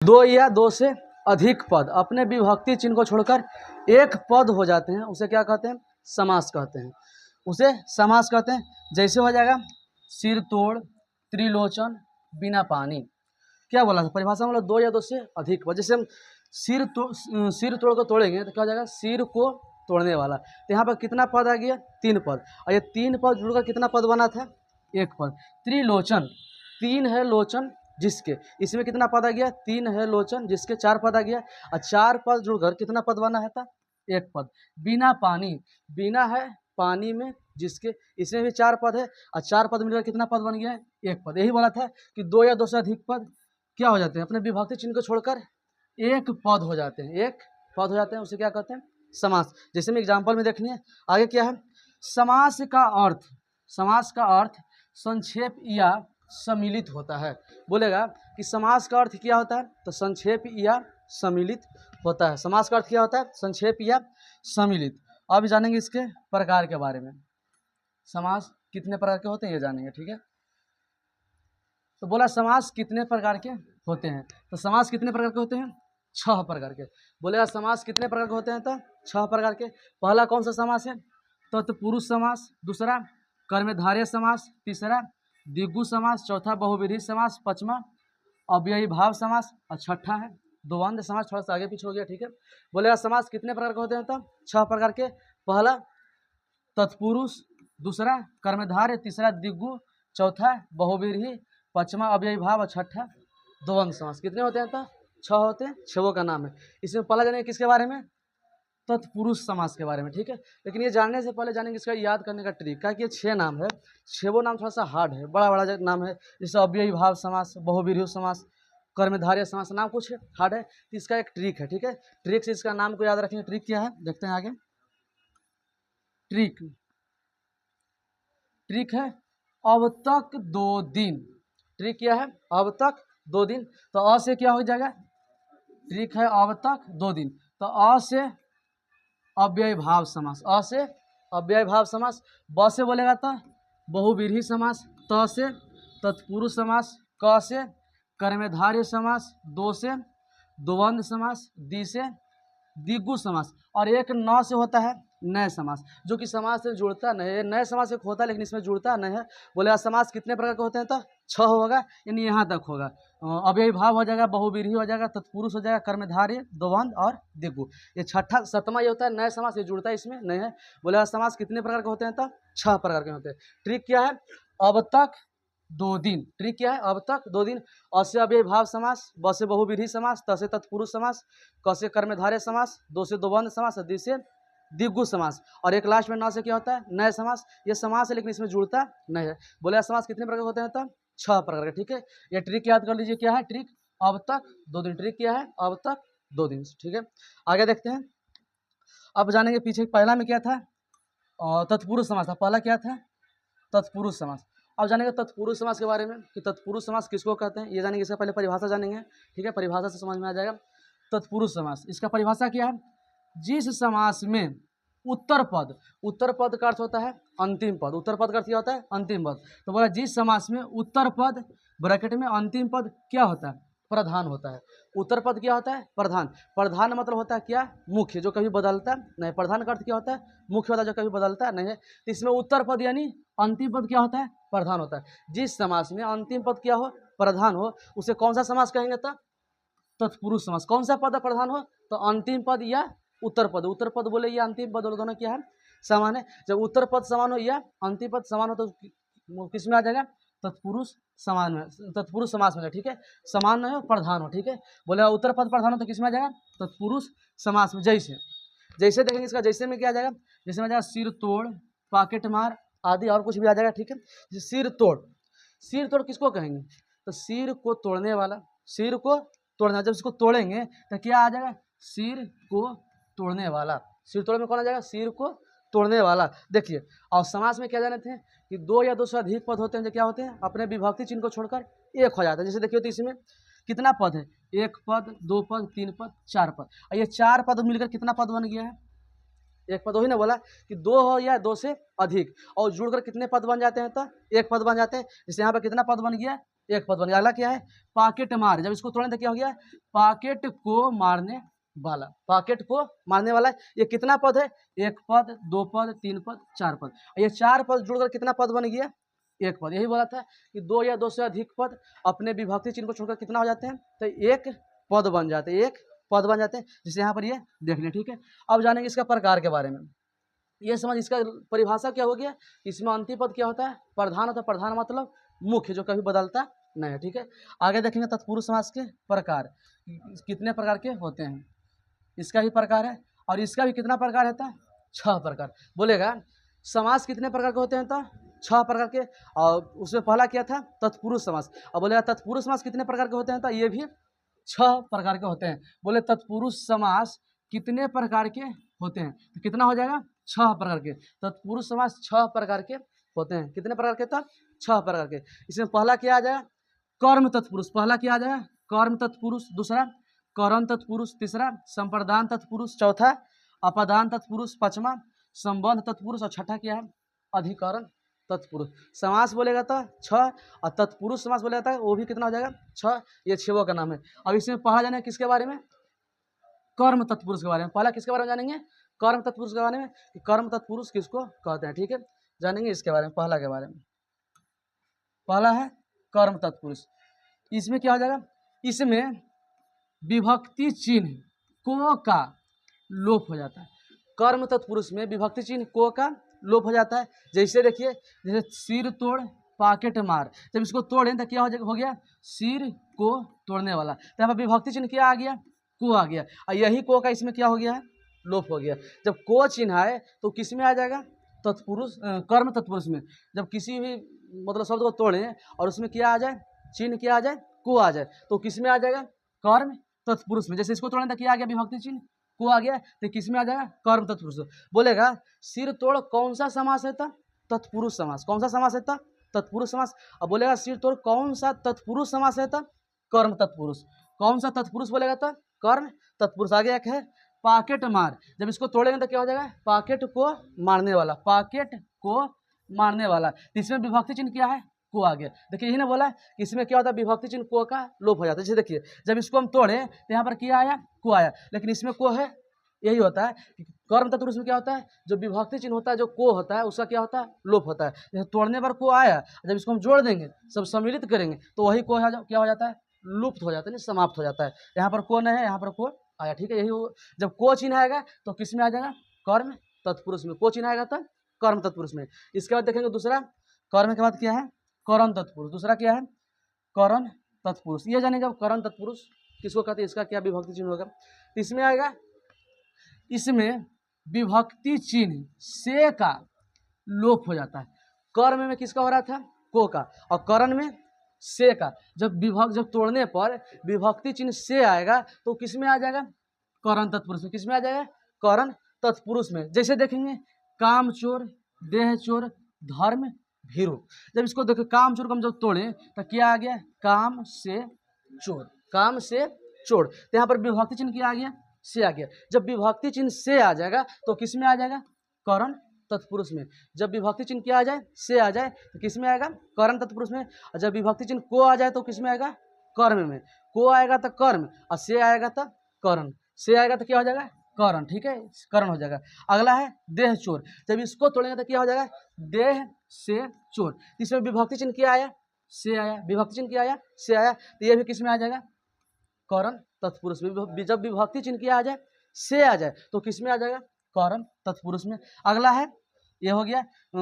दो या दो से अधिक पद अपने विभक्ति चिन्ह को छोड़कर एक पद हो जाते हैं, उसे क्या कहते हैं? समास कहते हैं। उसे समास कहते हैं। जैसे हो जाएगा सिर तोड़, त्रिलोचन, बिना पानी। क्या बोला था परिभाषा में? दो या दो से अधिक पद। जैसे हम सिर तोड़ को तोड़ेंगे तो क्या हो जाएगा? सिर को तोड़ने वाला। तो यहाँ पर कितना पद आ गया? 3 पद। और ये 3 पद जुड़कर कितना पद बना था? 1 पद। त्रिलोचन, 3 है लोचन जिसके, इसमें कितना पद आ गया? 3 है लोचन जिसके 4 पद आ गया। और 4 पद जुड़कर कितना पद बना है? था 1 पद। बिना पानी, बिना है पानी में जिसके, इसमें भी 4 पद है। और 4 पद मिलकर कितना पद बन गया है? 1 पद। यही बोला था कि 2 या 2 से अधिक पद क्या हो जाते हैं? अपने विभक्ति चिन्ह को छोड़कर 1 पद हो जाते हैं। 1 पद हो जाते हैं, उसे क्या कहते हैं? समास। जैसे में एग्जाम्पल में देखनी है। आगे क्या है? समास का अर्थ, समास का अर्थ संक्षेप या सम्मिलित होता है। बोलेगा कि समास का अर्थ क्या होता है? तो संक्षेप या सम्मिलित होता है। समास का अर्थ क्या होता है? संक्षेप या सम्मिलित। अब जानेंगे इसके प्रकार के बारे में। समास कितने प्रकार के होते हैं ये जानेंगे, ठीक है। तो बोला समास कितने प्रकार के होते हैं? तो समास कितने प्रकार के होते हैं? 6 प्रकार के। बोलेगा समास कितने प्रकार के होते हैं? तो 6 प्रकार के। पहला कौन सा समास है? तत्पुरुष समास, दूसरा कर्मधारय समास, तीसरा द्विगु समास, चौथा बहुव्रीहि समास, पांचवा अव्ययी भाव समास और छठा है द्वंद्व समास। थोड़ा सा आगे पीछे हो गया, ठीक है। बोलेगा समास कितने प्रकार के होते हैं? तो 6 प्रकार के। पहला तत्पुरुष, दूसरा कर्मधारय, तीसरा द्विगु, चौथा बहुव्रीहि, पांचवा अव्ययी भाव और छठा द्वंद्व समास। कितने होते हैं? तो 6 होते हैं। 6 का नाम है। इसमें पहला जानेंगे किसके बारे में? तत्पुरुष समास के बारे में, ठीक है। लेकिन ये जानने से पहले जानेंगे इसका याद करने का ट्रिक। क्या कि ये 6 नाम है, 6 नाम थोड़ा सा हार्ड है, बड़ा बड़ा नाम है। जैसे अव्ययी भाव समास, बहुव्रीहि समास, कर्मधारय समास, नाम कुछ हार्ड है। तो इसका एक ट्रिक है, ठीक है। ट्रिक से इसका नाम को याद रखेंगे। ट्रिक क्या है देखते हैं आगे। ट्रिक है अब तक 2 दिन। ट्रिक क्या है? अब तक 2 दिन। तो अ से क्या हो जाएगा? ट्रिक है अब तक 2 दिन। तो अ से अव्ययी भाव समास, अ से अव्ययी भाव समास। ब से बोलेगा तो बहुव्रीहि समास, त से तत्पुरुष समास, क से कर्मधारय समास, दो से द्वंद्व समास, दी से द्विगु समास और एक न से होता है नए समास, जो कि समास से जुड़ता नहीं है। नए समास एक होता है लेकिन इसमें जुड़ता नहीं है। बोलेगा समास कितने प्रकार के होते हैं? तो 6 होगा, यानी यहाँ तक होगा। अव्ययी भाव हो जाएगा, बहुव्रीहि हो जाएगा, तत्पुरुष हो जाएगा, कर्मधारय, द्वंद्व और द्विगु। ये छठा 7वां ये होता है नए समास, ये जुड़ता है इसमें नहीं है। बोलेगा समास कितने प्रकार के होते हैं? तो 6 प्रकार के होते हैं। ट्रिक क्या है? अब तक 2 दिन। ट्रिक क्या है? अब तक 2 दिन। अ से अव्ययी भाव समास, ब से बहुव्रीहि समास, त से तत्पुरुष समास, क से कर्मधारय समास, दो से द्वंद्व समास, दी से द्विगु समास और एक लास्ट में न से क्या होता है? नए समास। ये समास है लेकिन इसमें जुड़ता नहीं है। बोले समास कितने प्रकार के होते हैं? तो 6 प्रकार के, ठीक है। ये ट्रिक याद कर लीजिए। क्या है ट्रिक? अब तक 2 दिन। ट्रिक क्या है? अब तक 2 दिन, ठीक है। आगे देखते हैं। अब जानेंगे पीछे पहला में क्या था? तत्पुरुष समास था। पहला क्या था? तत्पुरुष समास। अब जानेंगे तत्पुरुष समास के बारे में कि तत्पुरुष समास किसको कहते हैं, ये जानेंगे। इसका पहले परिभाषा जानेंगे, ठीक है। परिभाषा से समझ में आ जाएगा। तत्पुरुष समास, इसका परिभाषा क्या है? जिस समास में उत्तर पद का अर्थ होता है अंतिम पद। उत्तर पद का अर्थ क्या होता है? अंतिम पद। तो बोला जिस समास में उत्तर पद ब्रैकेट में अंतिम पद क्या होता है? प्रधान होता है। उत्तर पद क्या होता है? प्रधान। प्रधान मतलब होता है क्या? मुख्य, जो कभी बदलता नहीं। प्रधान का अर्थ क्या होता है? मुख्य होता है, जो कभी बदलता नहीं है। तो इसमें उत्तर पद यानी अंतिम पद क्या होता है? प्रधान होता है। जिस समास में अंतिम पद क्या हो? प्रधान हो, उसे कौन सा समास कहेंगे? तो तत्पुरुष समास। कौन सा पद प्रधान हो? तो अंतिम पद या उत्तर पद। उत्तर पद बोले या अंतिम पद, दोनों क्या है? समान है। जब उत्तर पद समान हो या अंतिम पद समान हो तो किस में आ जाएगा? तत्पुरुष समान में, तत्पुरुष समास में, ठीक है। समान नहीं हो, प्रधान हो, ठीक है। बोले उत्तर पद प्रधान हो तो किस में आ जाएगा? तत्पुरुष समास में। जैसे देखेंगे इसका जैसे में क्या आ जाएगा? जैसे में आ जाएगा सिर तोड़, पॉकेट मार आदि और कुछ भी आ जाएगा, ठीक है। सिर तोड़ किसको कहेंगे? तो सिर को तोड़ने वाला, सिर को तोड़ना। जब इसको तोड़ेंगे तो क्या आ जाएगा? सिर को तोड़ने वाला। सिर तोड़ में कौन आ जाएगा? सिर को तोड़ने वाला। देखिए, और समास में क्या जाने थे कि 2 या 2 से अधिक पद होते हैं, जो क्या होते हैं? अपने विभक्ति चिन्ह को छोड़कर एक हो जाता है। जैसे देखिए तो इसमें कितना पद है? 1 पद, 2 पद, 3 पद, 4 पद। और ये 4 पद मिलकर कितना पद बन गया है? 1 पद। वही ना बोला कि 2 हो या 2 से अधिक और जुड़कर कितने पद बन जाते हैं? तो 1 पद बन जाते हैं। जैसे यहाँ पर कितना पद बन गया? एक पद बन गया। अगला क्या है, पॉकेट मार, जब इसको तोड़ें तो क्या हो गया, पॉकेट को मारने वाला, पॉकेट को मारने वाला। ये कितना पद है, एक पद, दो पद, तीन पद, चार पद। ये चार पद जुड़कर कितना पद बन गया, एक पद। यही बोला था कि दो या दो से अधिक पद अपने विभक्ति चिन्ह को छोड़कर कितना हो जाते हैं, तो एक पद बन जाते हैं, एक पद बन जाते हैं, जिसे यहाँ पर ये देख लें। ठीक है, अब जानेंगे इसका प्रकार के बारे में। ये समझ, इसका परिभाषा क्या हो गया, इसमें अंतिम पद क्या होता है, प्रधान होता है। प्रधान मतलब मुख्य, जो कभी बदलता नहीं है। ठीक है, आगे देखेंगे तत्पुरुष समास के प्रकार, कितने प्रकार के होते हैं। इसका भी प्रकार है और इसका भी कितना प्रकार होता है, 6 प्रकार। बोलेगा समास कितने प्रकार के होते हैं, तो 6 प्रकार के। और उसमें पहला क्या था, तत्पुरुष समास। और बोलेगा तत्पुरुष समास कितने प्रकार के होते हैं, तो ये भी 6 प्रकार के होते हैं। बोले तत्पुरुष समास कितने प्रकार के होते हैं, तो कितना हो जाएगा, 6 प्रकार के। तत्पुरुष समास 6 प्रकार के होते हैं। कितने प्रकार के, तो 6 प्रकार के। इसमें पहला क्या आ जाएगा, कर्म तत्पुरुष। पहला क्या आ जाएगा, कर्म तत्पुरुष। दूसरा करण तत्पुरुष। तीसरा संप्रदान तत्पुरुष। चौथा अपदान तत्पुरुष। पांचवा संबंध तत्पुरुष। और छठा क्या है, अधिकरण तत्पुरुष। समास बोलेगा तो 6, और तत्पुरुष समास बोलेगा तो वो भी कितना हो जाएगा, 6। ये 6 का नाम है। अब इसमें पढ़ा जाना है किसके बारे में, कर्म तत्पुरुष के बारे में। पहला किसके बारे में जानेंगे, कर्म तत्पुरुष के बारे में, कि कर्म तत्पुरुष किसको कहते हैं। ठीक है, जानेंगे इसके बारे में, पहला के बारे में। पहला है कर्म तत्पुरुष। इसमें क्या हो जाएगा, इसमें विभक्ति चिन्ह को का लोप हो जाता है। कर्म तत्पुरुष में विभक्ति चिन्ह को का लोप हो जाता है। जैसे देखिए, जैसे सिर तोड़ पॉकेट मार, जब इसको तोड़ें तो क्या हो गया, सिर को तोड़ने वाला। तो यहाँ पर विभक्ति चिन्ह क्या आ गया, को आ गया। और यही को का इसमें क्या हो गया है, लोप हो गया। जब को चिन्ह आए तो किस में आ जाएगा, तत्पुरुष, कर्म तत्पुरुष में। जब किसी भी मतलब शब्द को तोड़ें और उसमें क्या आ जाए, चिन्ह क्या आ जाए, को आ जाए, तो किस में आ जाएगा, कर्म तत्पुरुष में। जैसे इसको तोड़ने तक क्या आ गया, विभक्ति चिन्ह को आ गया, तो किस में आ जाएगा, कर्म तत्पुरुष। बोलेगा सिर तोड़ कौन सा समास है, था तत्पुरुष समास। कौन सा समास है, था तत्पुरुष समास। अब बोलेगा सिर तोड़ कौन सा तत्पुरुष समास है, था कर्म तत्पुरुष। कौन सा तत्पुरुष बोलेगा, था कर्म तत्पुरुष। आगे एक है पॉकेट मार, जब इसको तोड़ेंगे तो क्या हो जाएगा, पॉकेट को मारने वाला, पॉकेट को मारने वाला। इसमें विभक्ति चिन्ह क्या है, को आ गया। देखिए यही ना बोला, इसमें क्या होता है, विभक्ति चिन्ह को का लोप हो जाता है। जैसे देखिए, जब इसको हम तोड़े तो यहाँ पर क्या आया, को आया, लेकिन इसमें को है। यही होता है कि कर्म तत्पुरुष में क्या होता है, जो विभक्ति चिन्ह होता है, जो को होता है, उसका क्या होता है, लोप होता है। जैसे तोड़ने पर को आया, जब इसको हम जोड़ देंगे, सब सम्मिलित करेंगे, तो वही को क्या हो जाता है, लुप्त हो जाता है, समाप्त हो जाता है। यहाँ पर को नहीं है, यहाँ पर को आया। ठीक है, यही जब को चिन्ह आएगा तो किस में आ जाएगा, कर्म तत्पुरुष में। को चिन्ह आएगा तो कर्म तत्पुरुष में। इसके बाद देखेंगे दूसरा, कर्म के बाद क्या है, करण तत्पुरुष। दूसरा क्या है, करण तत्पुरुष। ये जानेगा करण तत्पुरुष किसको कहते हैं, इसका क्या विभक्ति चिन्ह होगा। इसमें आएगा, इसमें विभक्ति चिन्ह से का लोप हो जाता है। कर्म में किसका हो रहा था, को का, और करण में से का। जब तोड़ने पर विभक्ति चिन्ह से आएगा तो किस में आ जाएगा, करण तत्पुरुष में। किस में आ जाएगा, करण तत्पुरुष में। जैसे देखेंगे, काम चोर, देह चोर, धर्म भीरु। जब इसको देखो, काम चोर को हम जब तोड़े तो क्या आ गया, काम से चोर, काम से चोर। तो यहाँ पर विभक्ति चिन्ह क्या आ गया, से आ गया। जब विभक्ति चिन्ह से आ जाएगा तो किस में आ जाएगा, करण तत्पुरुष में। जब विभक्ति चिन्ह क्या आ जाए, से आ जाए, तो किस में आएगा, करण तत्पुरुष में। और जब विभक्ति चिन्ह को आ जाए तो किस में आएगा, कर्म में। को आएगा तो कर्म, और से आएगा तो करण। से आएगा तो क्या हो जाएगा, करण। ठीक है, करण हो जाएगा। अगला है देह चोर। जब इसको तोड़ेंगे तो क्या हो जाएगा, देह से चोर। इसमें विभक्ति चिन्ह क्या आया, से आया। विभक्ति चिन्ह क्या आया, से आया, तो ये भी किस में आ जाएगा, करण तत्पुरुष में। जब विभक्ति चिन्ह क्या आ जाए, से आ जाए, तो किस में आ जाएगा, करण तत्पुरुष में। अगला है, ये हो गया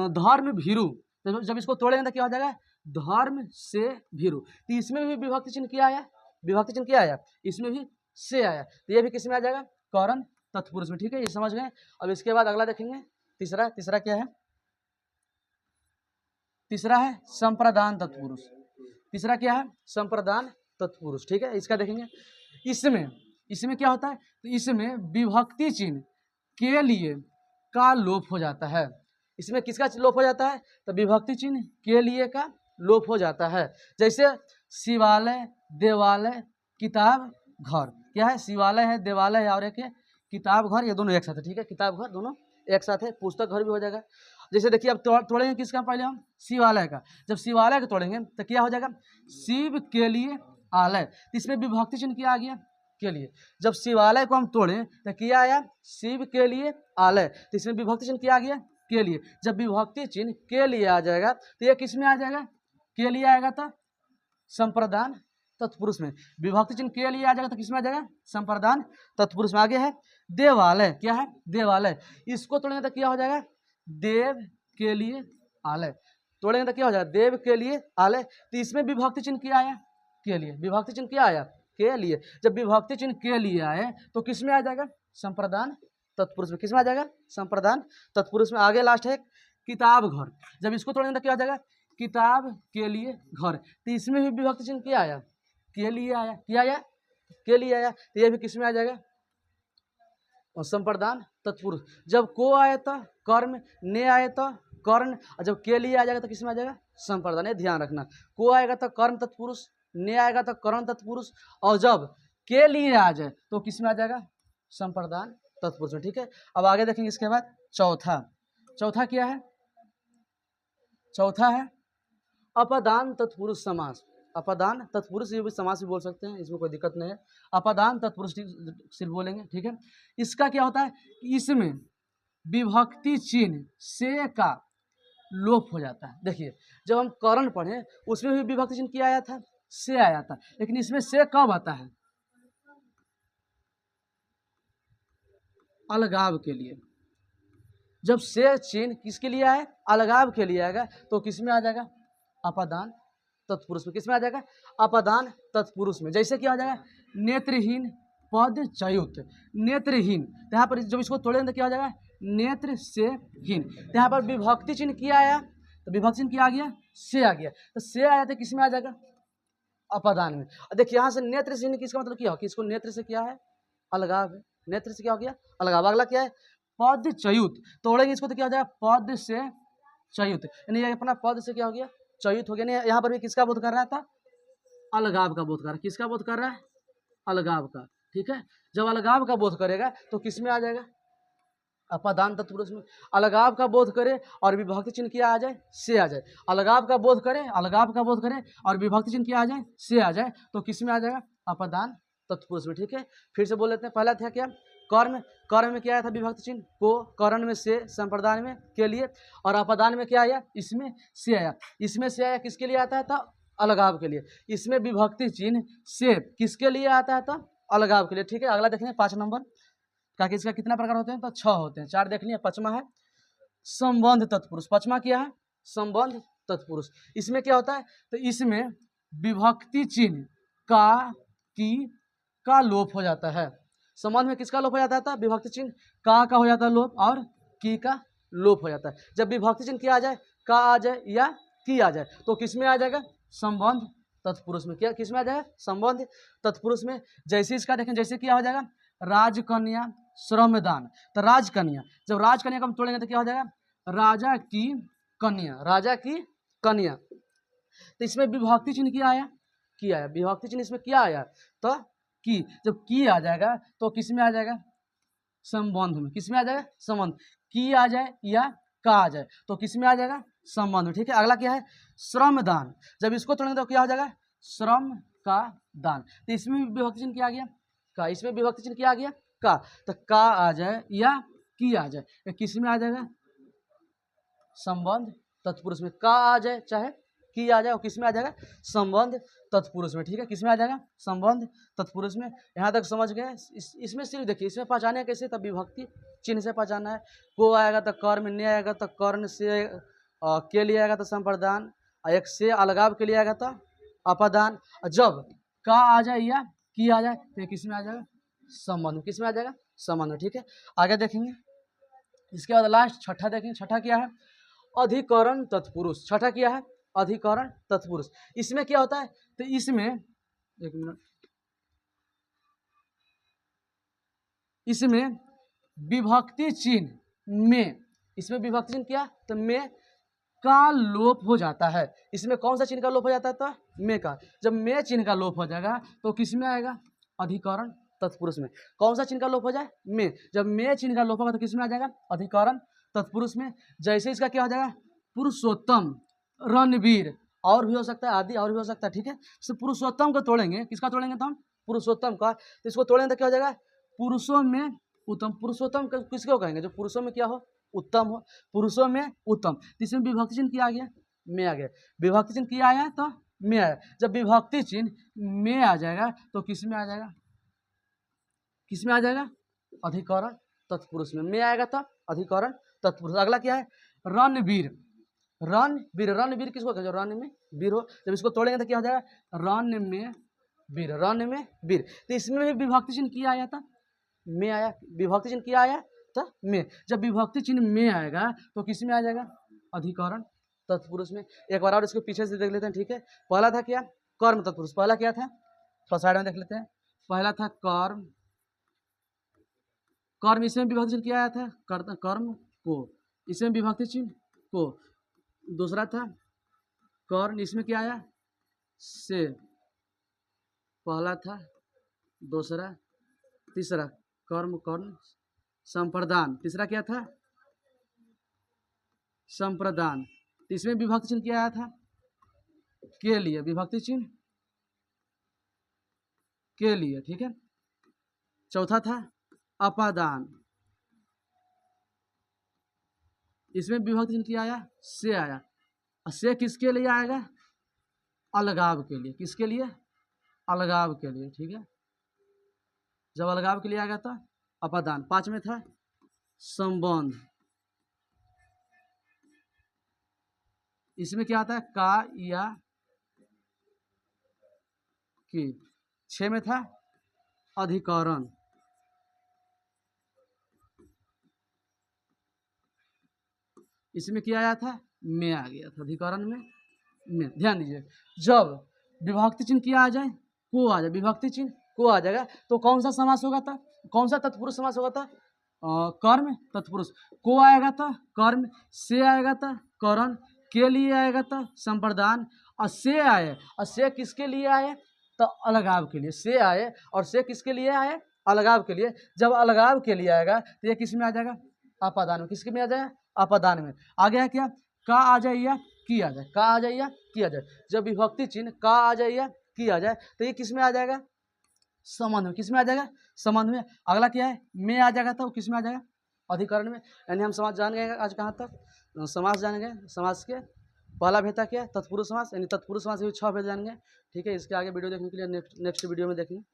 धर्म भीरु। जब इसको तोड़ेंगे तो क्या हो जाएगा, धर्म से भीरु। तो इसमें भी विभक्ति चिन्ह क्या आया, विभक्ति चिन्ह क्या आया, इसमें भी से आया, तो ये भी किस में आ जाएगा, करण तत्पुरुष में। ठीक है, ये समझ गए। अब इसके बाद अगला देखेंगे, तीसरा क्या है, तीसरा है संप्रदान तत्पुरुष। तीसरा क्या है, संप्रदान तत्पुरुष। ठीक है, इसका देखेंगे। इसमें क्या होता है, तो इसमें विभक्ति चिन्ह के लिए का लोप हो जाता है। इसमें किसका लोप हो जाता है, तो विभक्ति चिन्ह के लिए का लोप हो जाता है। जैसे शिवालय, देवालय, किताब घर। क्या है, शिवालय है, देवालय है, और एक है किताब घर। ये दोनों एक साथ है। ठीक है, किताब घर दोनों एक साथ है। पुस्तक घर भी हो जाएगा। जैसे देखिए अब तोड़ेंगे किसका, पहले हम शिवालय का। जब शिवालय का तोड़ेंगे तो क्या हो जाएगा, शिव के लिए आलय, तो इसमें विभक्ति चिन्ह क्या आ गया, के लिए। जब शिवालय को हम तोड़ें तो क्या आया, शिव के लिए आलय, तो इसमें विभक्ति चिन्ह क्या आ गया, के लिए। जब विभक्ति चिन्ह के लिए आ जाएगा तो ये किस में आ जाएगा, के लिए आएगा तो संप्रदान तत्पुरुष में। विभक्ति चिन्ह के लिए आ जाएगा तो किसमें आ जाएगा, संप्रदान तत्पुरुष में। आगे है देवालय, क्या है, देवालय, इसको तोड़ेंगे तो क्या हो जाएगा, देव के लिए आलय, तोड़ेंगे तो क्या हो जाएगा, देव के लिए आलय, तो इसमें विभक्ति चिन्ह क्या आया, के लिए। विभक्ति चिन्ह क्या आया, के लिए। जब विभक्ति चिन्ह के लिए आए तो किसमें आ जाएगा, संप्रदान तत्पुरुष में। किसमें आ जाएगा, संप्रदान तत्पुरुष में। आगे लास्ट है किताब घर, जब इसको तोड़ेंगे तो क्या हो जाएगा, किताब के लिए घर, तो इसमें भी विभक्ति चिन्ह क्या आया, के लिए आया, क्या आया, के लिए आया, तो ये भी किसमें आ जाएगा, और संप्रदान तत्पुरुष। जब को आए तो कर्म, ने आए तो कर्ण, और जब के लिए आ जाएगा तो किसमें आ जाएगा, संप्रदान। ये ध्यान रखना, को आएगा तो कर्म तत्पुरुष, ने आएगा तो कर्ण तत्पुरुष, और जब के लिए आ जाए तो किसमें आ जाएगा, संप्रदान तत्पुरुष में। ठीक है, अब आगे देखेंगे। इसके बाद चौथा, चौथा क्या है, चौथा है अपदान तत्पुरुष समास। अपदान तत्पुरुष ये भी समास भी बोल सकते हैं, इसमें कोई दिक्कत नहीं है, अपदान तत्पुरुष सिर्फ बोलेंगे। ठीक है, इसका क्या होता है, इसमें विभक्ति चिन्ह से का लोप हो जाता है। देखिए जब हम करण पढ़े उसमें भी विभक्ति चिन्ह क्या आया था, से आया था, लेकिन इसमें से कब आता है, अलगाव के लिए। जब से चिन्ह किसके लिए आए, अलगाव के लिए आएगा, तो किसमें आ जाएगा, अपदान तत्पुरुष में। किसमें आ जाएगा, अपदान तत्पुरुष में। जैसे क्या आ जाएगा, नेत्रहीन पद चयुत, नेत्रहीन, तो यहाँ पर जब इसको तोड़ेंगे तो क्या हो जाएगा, नेत्र से हीन, तो यहाँ पर विभक्ति चिन्ह क्या आया, तो विभक्ति चिन्ह क्या आ गया, से आ गया, तो से आया तो किसमें आ जाएगा, अपदान में। देखिए यहाँ से नेत्र से हीन किसका मतलब क्या हो कि इसको नेत्र से क्या है, अलगाव है, नेत्र से क्या हो गया, अलगाव। अगला क्या है, पद चयुत, तोड़ेंगे इसको तो क्या हो जाएगा, पद से चयुत, यानी अपना पद से क्या हो गया, चयुत हो गया। यहाँ पर भी किसका बोध कर रहा था, अलगाव का बोध कर रहा है। किसका बोध कर रहा है, अलगाव का। ठीक है, जब अलगाव का बोध करेगा तो किसमें आ जाएगा, अपदान तत्पुरुष में। अलगाव का बोध करे और विभक्ति चिन्ह क्या आ जाए, से आ जाए, अलगाव का बोध करे, अलगाव का बोध करे और विभक्ति चिन्ह क्या आ जाए, से आ जाए, तो किसमें आ जाएगा, अपदान तत्पुरुष में। ठीक है, फिर से बोल लेते हैं। पहला था क्या, कर्म, कर्म में क्या आया था, विभक्ति चिन्ह को, करण में से, संप्रदान में के लिए, और अपदान में क्या आया, इसमें से आया। इसमें से आया किसके लिए आता है, तो अलगाव के लिए। इसमें विभक्ति चिन्ह से किसके लिए आता है, तो अलगाव के लिए। ठीक है, अगला देखेंगे 5 नंबर का, इसका कितना प्रकार होते हैं, तो 6 होते हैं, 4 देख लिए। 5वां है संबंध तत्पुरुष। 5वां क्या है, संबंध तत्पुरुष। इसमें क्या होता है, तो इसमें विभक्ति चिन्ह का, की का लोप हो जाता है। संबंध में किसका लोप हो जाता था, विभक्ति चिन्ह का हो जाता है लोप, और की का लोप हो जाता है। जब विभक्ति चिन्ह क्या आ जाए, का आ जाए या की आ जाए, तो किसमें आ जाएगा, संबंध तत्पुरुष में। क्या किसमें आ जाएगा, संबंध तत्पुरुष में। जैसे इसका देखें, जैसे क्या हो जाएगा, राजकन्या श्रमदान, तो राजकन्या, जब राजकन्या को हम तोड़ेंगे तो क्या हो जाएगा, राजा की कन्या, राजा की कन्या। तो इसमें विभक्ति चिन्ह क्या आया, की आया, विभक्ति चिन्ह इसमें क्या आया, तो की। जब की आ जाएगा तो किसमें आ जाएगा, संबंध में। किसमें आ जाएगा, संबंध। की आ जाए या का आ जाए तो किसमें आ जाएगा, संबंध में। ठीक है, अगला क्या है, श्रमदान। जब इसको तोड़ेंगे तो क्या हो जाएगा, श्रम का दान, तो इसमें विभक्ति चिन्ह क्या आ गया, का। इसमें विभक्ति चिन्ह क्या आ गया, का, तो का आ जाए या की आ जाए, या किसमें आ जाएगा, संबंध तत्पुरुष में। का आ जाए चाहे की आ जाए, और किसमें आ जाएगा, संबंध तत्पुरुष में। ठीक है, किसमें आ जाएगा, संबंध तत्पुरुष में। यहाँ तक समझ गए। इसमें सिर्फ देखिए, इसमें पहचाने कैसे, तब विभक्ति चिन्ह से पहचाना है। को आएगा तो कर्म, ने आएगा तो कर्ण से, के लिए आएगा तो संप्रदान, और एक से अलगाव के लिए आएगा तो अपदान। जब का आ जाए या की आ जाए तो किसमें आ जाएगा, संबंध। किसमें आ जाएगा, संबंध। ठीक है, आगे देखेंगे। इसके बाद लास्ट छठा देखेंगे। छठा क्या है, अधिकरण तत्पुरुष। छठा क्या है, अधिकरण तत्पुरुष। इसमें क्या होता है, तो इसमें एक मिनट, इसमें विभक्ति चिन्ह में, इसमें विभक्ति चिन्ह क्या, तो में का लोप हो जाता है। इसमें कौन सा चिन्ह का लोप हो जाता है, तो में का। जब में चिन्ह का लोप हो जाएगा तो किसमें आएगा, अधिकरण तत्पुरुष में। कौन सा चिन्ह का लोप हो जाए, में। जब में चिन्ह का लोप होगा तो किसमें आ जाएगा, अधिकरण तत्पुरुष में। जैसे इसका क्या हो जाएगा, पुरुषोत्तम, रणवीर, और भी हो सकता है, आदि और भी हो सकता है, ठीक है। तो पुरुषोत्तम को तोड़ेंगे, किसका तोड़ेंगे तो हम, पुरुषोत्तम का, तो इसको तोड़ेंगे तो क्या हो जाएगा, पुरुषों में उत्तम। पुरुषोत्तम किसको कहेंगे, जो पुरुषों में क्या हो, उत्तम हो, पुरुषों में उत्तम। तो इसमें विभक्ति चिन्ह क्या आ गया, में आ गया। विभक्ति चिन्ह क्या आया तो में आया। जब विभक्ति चिन्ह में आ जाएगा तो किस में आ जाएगा, किस में आ जाएगा, अधिकरण तत्पुरुष में आएगा तो अधिकरण तत्पुरुष। अगला क्या है, रणवीर। रणवीर, रणवीर किसको कहते हैं, रण में वीर हो। जब इसको तोड़ेंगे तो क्या हो जाएगा, रण में वीर, रण में वीर। तो इसमें भी विभक्ति चिन्ह क्या आया था, में आया। विभक्ति चिन्ह क्या आया तो में। जब विभक्ति चिन्ह में आएगा तो किस में आ जाएगा, अधिकरण तत्पुरुष में। एक बार और इसको पीछे से देख लेते हैं, ठीक है। पहला था क्या, कर्म तत्पुरुष। पहला क्या था, थोड़ा साइड में देख लेते हैं। पहला था कर्म, कर्म इसमें विभक्ति चिन्ह क्या आया था, कर्म को, इसमें विभक्ति चिन्ह को। दूसरा था कर्ण, इसमें क्या आया, से। पहला था, दूसरा, तीसरा कर्म कर्ण संप्रदान। तीसरा क्या था, संप्रदान। इसमें विभक्ति चिन्ह क्या आया था, के लिए, विभक्ति चिन्ह के लिए, ठीक है। चौथा था अपादान। इसमें विभक्ति चिन्ह क्या आया, से आया। और से किसके लिए आएगा, अलगाव के लिए। किसके लिए, अलगाव के लिए, ठीक है। जब अलगाव के लिए आएगा तो अपादान। पांच में था संबंध। इसमें क्या आता है, का या की। छह में था अधिकरण। इसमें क्या आया था, में आ गया था, अधिकरण में। ध्यान दीजिए, जब विभक्ति चिन्ह क्या आ जाए, को आ जाए, विभक्ति चिन्ह को आ जाएगा तो कौन सा समास होगा था, कौन सा तत्पुरुष समास होगा था, कर्म तत्पुरुष। को आएगा था कर्म, से आएगा था करण, के लिए आएगा था संप्रदान, और से आए, और से किसके लिए आए तो अलगाव के लिए। से आए और से किसके लिए आए, अलगाव के लिए। जब अलगाव के लिए आएगा तो ये किस में आ जाएगा, अपादान में। किसके में आ जाएगा, अपादान में। आ गया क्या, का आ जाए या की आ जाए, का आ जाए या की आ जाए। जब विभक्ति चिन्ह का आ जाए या की आ जाए तो ये किस में आ जाएगा, संबंध में। किस में आ जाएगा, संबंध में। अगला क्या है, में आ जाएगा तो किस में आ जाएगा, अधिकरण में। यानी हम समास जान गए आज कहाँ तक, समास जान गए। समास के पहला भेद था क्या, तत्पुरुष समास, यानी तत्पुरुष समास के 6 भेद जान गए, ठीक है। इसके आगे वीडियो देखने के लिए नेक्स्ट वीडियो में देखेंगे।